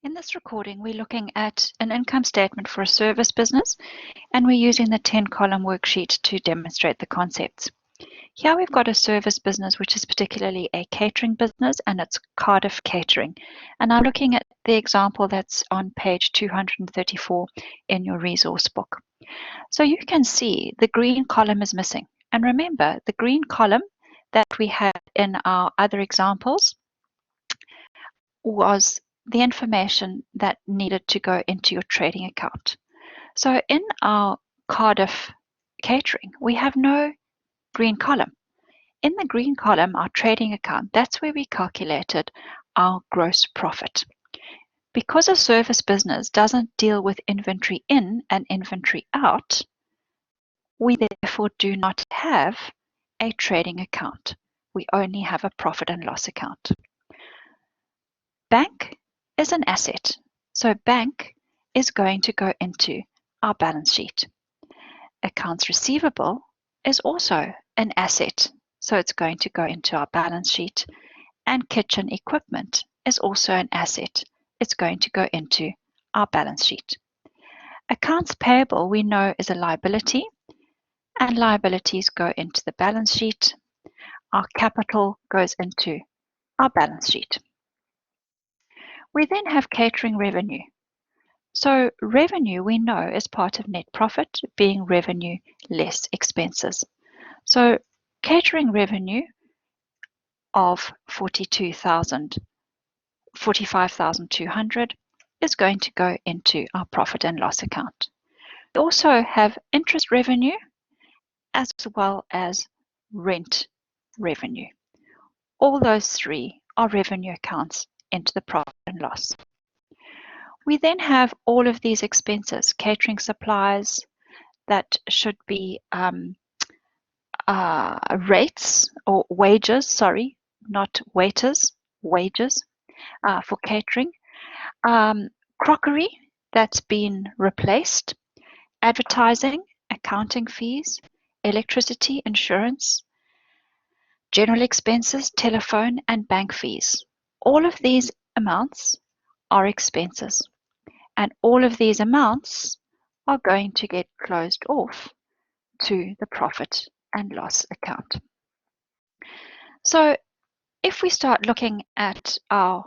In this recording, we're looking at an income statement for a service business, and we're using the 10-column worksheet to demonstrate the concepts. Here we've got a service business, which is particularly a catering business, and it's Cardiff Catering. And I'm looking at the example that's on page 234 in your resource book. So you can see the green column is missing. And remember, the green column that we had in our other examples was the information that needed to go into your trading account. So in our Cardiff Catering, we have no green column. In the green column, our trading account, that's where we calculated our gross profit. Because a service business doesn't deal with inventory in and inventory out, we therefore do not have a trading account. We only have a profit and loss account. Bank is an asset. So bank is going to go into our balance sheet. Accounts receivable is also an asset. So it's going to go into our balance sheet. And kitchen equipment is also an asset. It's going to go into our balance sheet. Accounts payable we know is a liability, and liabilities go into the balance sheet. Our capital goes into our balance sheet. We then have catering revenue. So revenue we know is part of net profit, being revenue less expenses. So catering revenue of 45,200 is going to go into our profit and loss account. We also have interest revenue as well as rent revenue. All those three are revenue accounts into the profit and loss. We then have all of these expenses, catering supplies, that should be rates or wages, sorry, not waiters, wages for catering. Crockery that's been replaced, advertising, accounting fees, electricity, insurance, general expenses, telephone, and bank fees. All of these amounts are expenses, and all of these amounts are going to get closed off to the profit and loss account. So if we start looking at our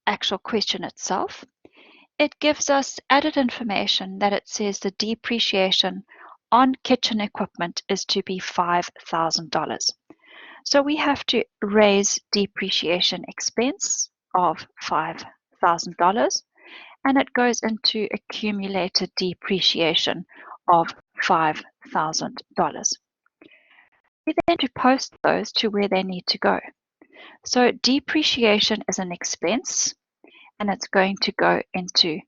actual question itself, it gives us added information that it says the depreciation on kitchen equipment is to be $5,000. So we have to raise depreciation expense of $5,000, and it goes into accumulated depreciation of $5,000. We then to post those to where they need to go. So depreciation is an expense, and it's going to go into,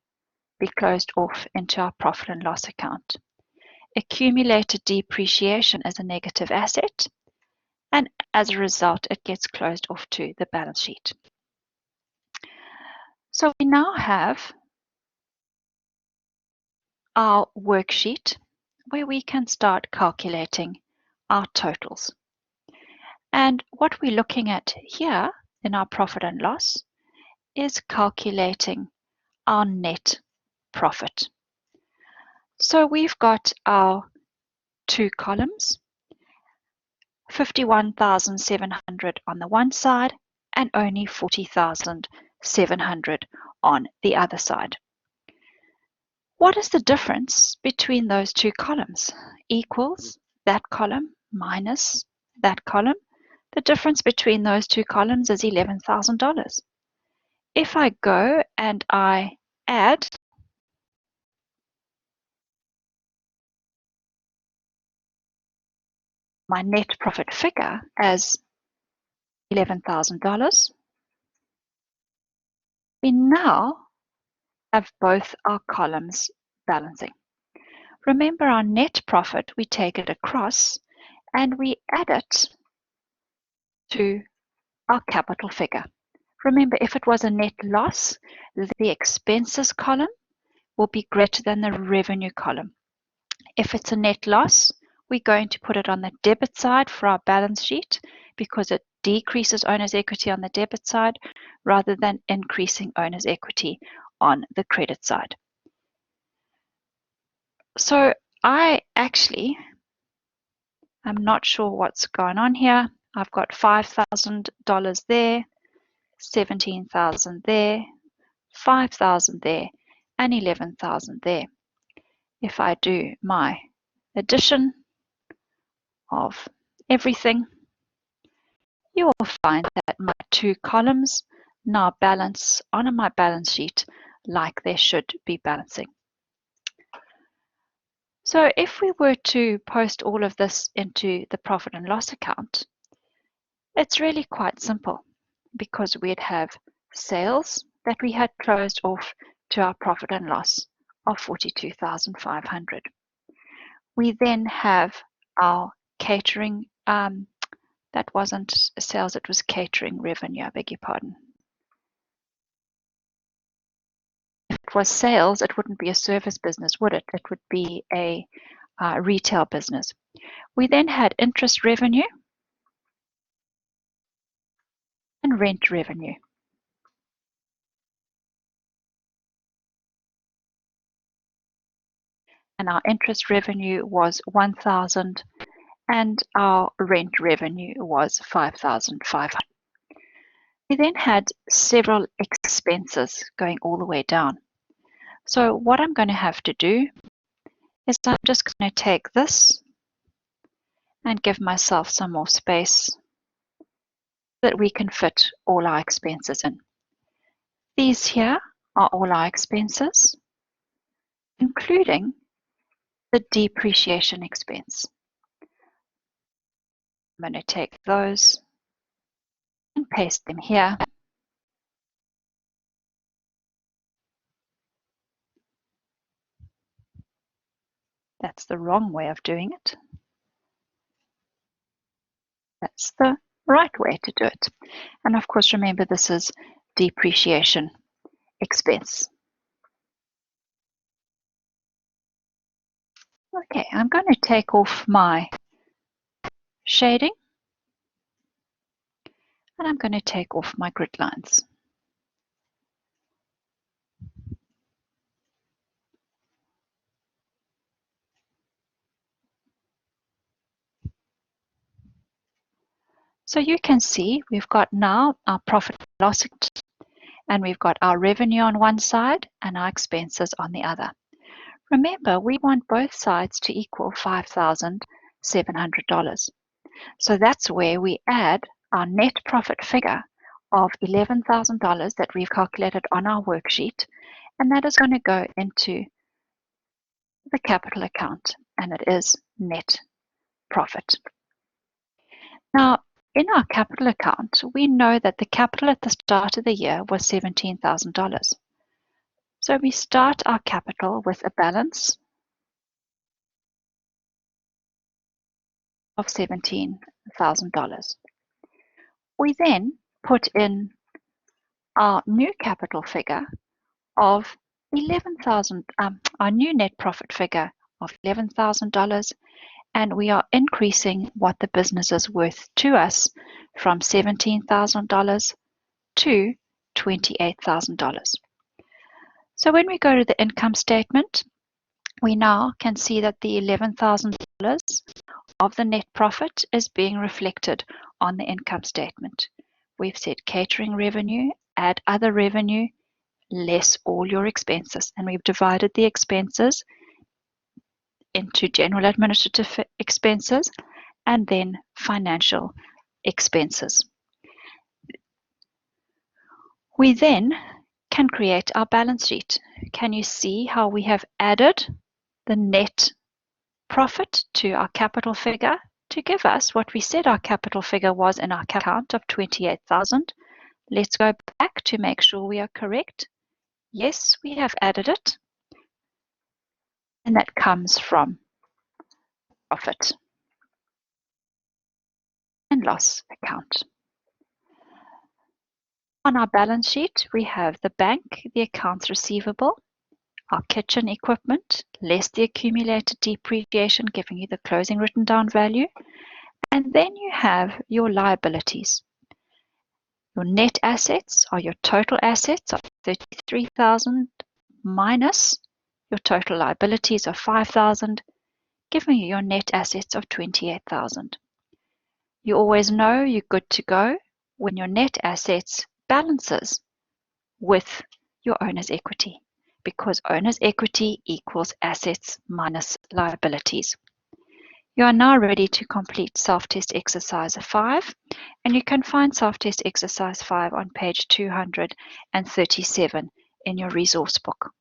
be closed off into our profit and loss account. Accumulated depreciation is a negative asset, and as a result, it gets closed off to the balance sheet. So we now have our worksheet where we can start calculating our totals. And what we're looking at here in our profit and loss is calculating our net profit. So we've got our two columns, 51,700 on the one side and only 40,700 on the other side. What is the difference between those two columns? Equals that column minus that column. The difference between those two columns is $11,000. If I go and I add my net profit figure as $11,000, we now have both our columns balancing. Remember, our net profit, we take it across and we add it to our capital figure. Remember, if it was a net loss, the expenses column will be greater than the revenue column. If it's a net loss, we're going to put it on the debit side for our balance sheet because it decreases owner's equity on the debit side rather than increasing owner's equity on the credit side. So I'm not sure what's going on here. I've got $5,000 there, 17,000 there, 5,000 there, and 11,000 there. If I do my addition of everything, you will find that my two columns now balance on my balance sheet like they should be balancing. So if we were to post all of this into the profit and loss account, it's really quite simple because we'd have sales that we had closed off to our profit and loss of 42,500. We then have our catering, that wasn't sales, it was catering revenue, I beg your pardon. If it was sales, it wouldn't be a service business, would it? It would be a retail business. We then had interest revenue and rent revenue. And our interest revenue was 1,000 and our rent revenue was 5,500. We then had several expenses going all the way down. So what I'm going to have to do is I'm just going to take this and give myself some more space so that we can fit all our expenses in. These here are all our expenses, including the depreciation expense. I'm going to take those and paste them here. That's the wrong way of doing it. That's the right way to do it. And of course, remember this is depreciation expense. Okay, I'm going to take off my shading and I'm going to take off my grid lines. So you can see we've got now our profit and loss and we've got our revenue on one side and our expenses on the other. Remember, we want both sides to equal $5,700. So that's where we add our net profit figure of $11,000 that we've calculated on our worksheet, and that is going to go into the capital account, and it is net profit. Now, in our capital account, we know that the capital at the start of the year was $17,000. So we start our capital with a balance of $17,000. We then put in our new capital figure of our new net profit figure of $11,000, and we are increasing what the business is worth to us from $17,000 to $28,000. So when we go to the income statement, we now can see that the $11,000 of the net profit is being reflected on the income statement. We've said catering revenue, add other revenue, less all your expenses. And we've divided the expenses into general administrative expenses and then financial expenses. We then can create our balance sheet. Can you see how we have added the net profit to our capital figure to give us what we said our capital figure was in our account of 28,000. Let's go back to make sure we are correct. Yes, we have added it, and that comes from profit and loss account. On our balance sheet, we have the bank, the accounts receivable, our kitchen equipment, less the accumulated depreciation, giving you the closing written down value. And then you have your liabilities. Your net assets are your total assets of 33,000 minus your total liabilities of 5,000, giving you your net assets of 28,000. You always know you're good to go when your net assets balances with your owner's equity, because owner's equity equals assets minus liabilities. You are now ready to complete self-test exercise 5, and you can find self-test exercise 5 on page 237 in your resource book.